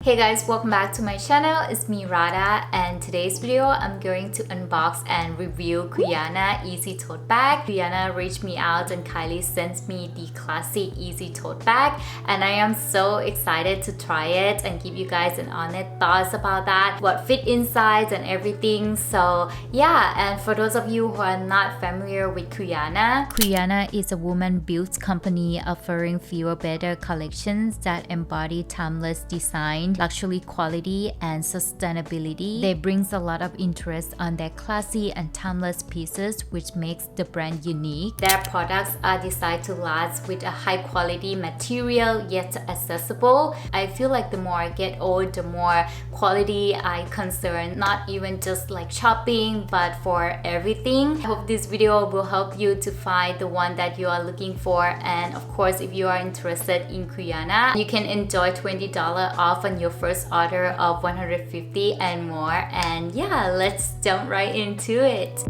Hey guys, welcome back to my channel. It's me Rada, and today's video I'm going to unbox and review Cuyana Easy Tote Bag. Cuyana reached me out and Kylie sent me the classic Easy Tote Bag, and I am so excited to try it and give you guys an honest thoughts about that, what fit inside and everything. So yeah, and for those of you who are not familiar with Cuyana is a woman-built company offering fewer better collections that embody timeless design, luxury quality, and sustainability. They brings a lot of interest on their classy and timeless pieces, which makes the brand unique. Their products are designed to last with a high quality material yet accessible. I feel like the more I get old, the more quality I concern, not even just like shopping, but for everything. I hope this video will help you to find the one that you are looking for, and of course if you are interested in Cuyana, you can enjoy $20 off on your first order of $150 and more. And yeah, let's jump right into it.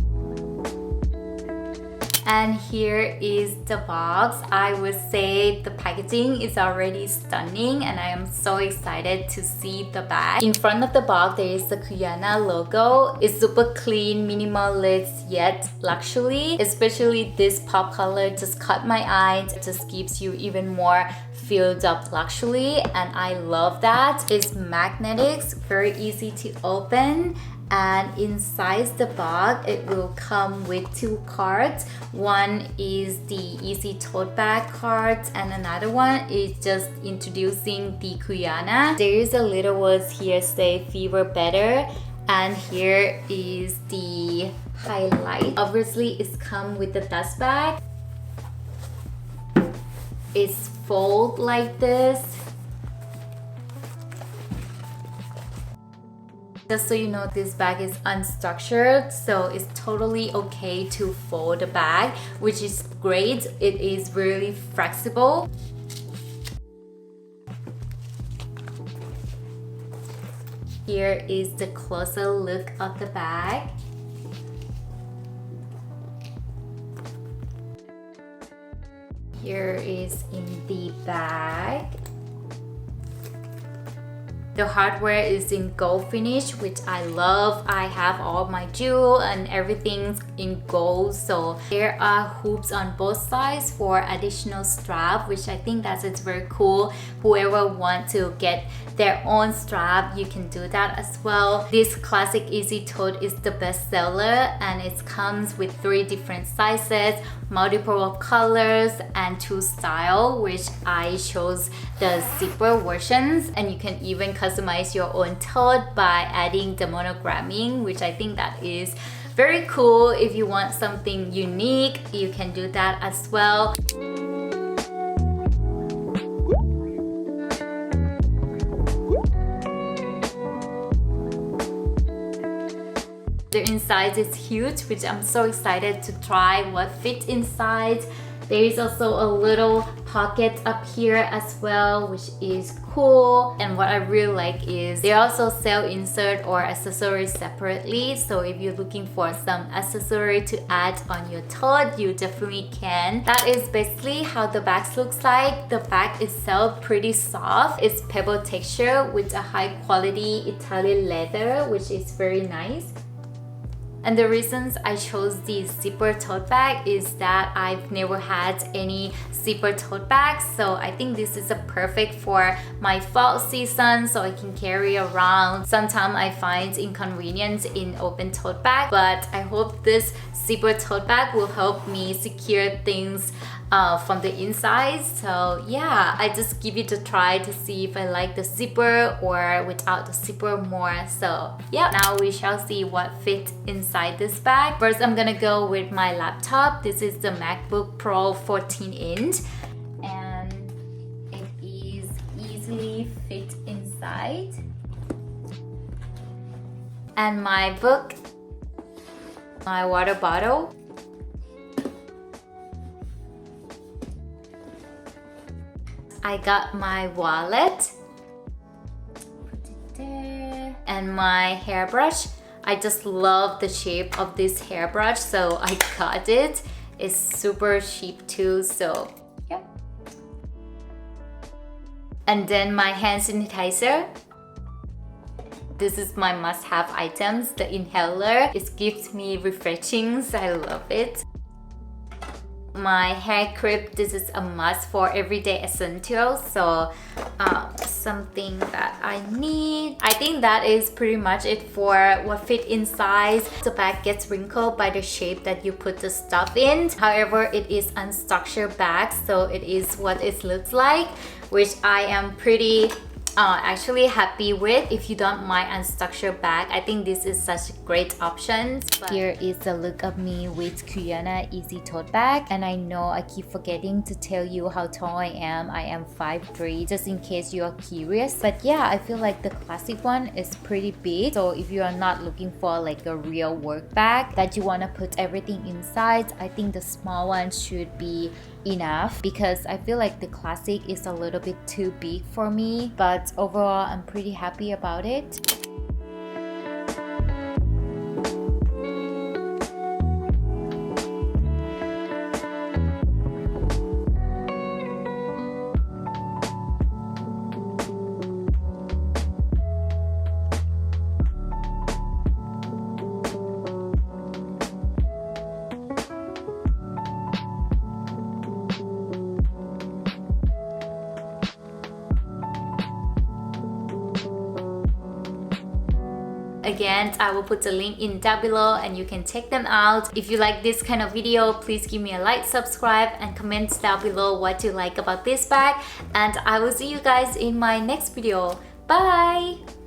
And here is the box. I would say the packaging is already stunning, and I am so excited to see the bag. In front of the box, there is the Cuyana logo. It's super clean, minimalist, yet luxury. Especially this pop color just caught my eye. It just gives you even more filled up luxury, and I love that. It's magnetic, very easy to open. And inside the box, it will come with two cards. One is the Easy Tote Bag card, and another one is just introducing the Cuyana. There is a little words here say fever better, and here is the highlight. Obviously, it's come with the dust bag. It's fold like this. Just so you know, this bag is unstructured, so it's totally okay to fold the bag, which is great. It is really flexible. Here is the closer look of the bag. Here is in the bag. The hardware is in gold finish, which I love. I have all my jewel and everything's in gold. So there are hoops on both sides for additional strap, which I think that is very cool. Whoever wants to get their own strap, you can do that as well. This classic Easy Tote is the best seller, and it comes with 3 different sizes, multiple colors, and 2 styles, which I chose the zipper versions. And you can even customize your own tote by adding the monogramming, which I think that is very cool. If you want something unique, you can do that as well. The inside is huge, which I'm so excited to try what fits inside. There is also a little pocket up here as well, which is cool. And what I really like is they also sell insert or accessories separately. So if you're looking for some accessory to add on your tote, you definitely can. That is basically how the bag looks like. The bag itself pretty soft. It's pebble texture with a high quality Italian leather, which is very nice. And the reasons I chose the zipper tote bag is that I've never had any zipper tote bags, so I think this is a perfect for my fall season, so I can carry around. Sometimes I find inconvenience in open tote bag, but I hope this zipper tote bag will help me secure things from the inside. So yeah, I just give it a try to see if I like the zipper or without the zipper more. So yeah, now we shall see what fits inside this bag. First, I'm gonna go with my laptop. This is the MacBook Pro 14-inch, and it is easily fit inside. And my book, my water bottle, I got my wallet, put it there, and my hairbrush. I just love the shape of this hairbrush, so I got it. It's super cheap too, so yeah. And then my hand sanitizer, This is my must-have items. The inhaler, it gives me refreshing, so I love it. My hair clip, this is a must for everyday essentials, so something that I need. I think that is pretty much it for what fit inside. The bag gets wrinkled by the shape that you put the stuff in. However, it is unstructured bag, so it is what it looks like, which I am pretty actually happy with. If you don't mind unstructured bag, I think this is such a great option. Here is the look of me with Cuyana Easy Tote Bag, and I know I keep forgetting to tell you how tall I am. I am 5'3", just in case you are curious. But yeah, I feel like the classic one is pretty big, so if you are not looking for like a real work bag that you want to put everything inside, I think the small one should be enough, because I feel like the classic is a little bit too big for me, but overall I'm pretty happy about it. Again, I will put the link in down below and you can check them out. If you like this kind of video, please give me a like, subscribe, and comment down below what you like about this bag. And I will see you guys in my next video. Bye!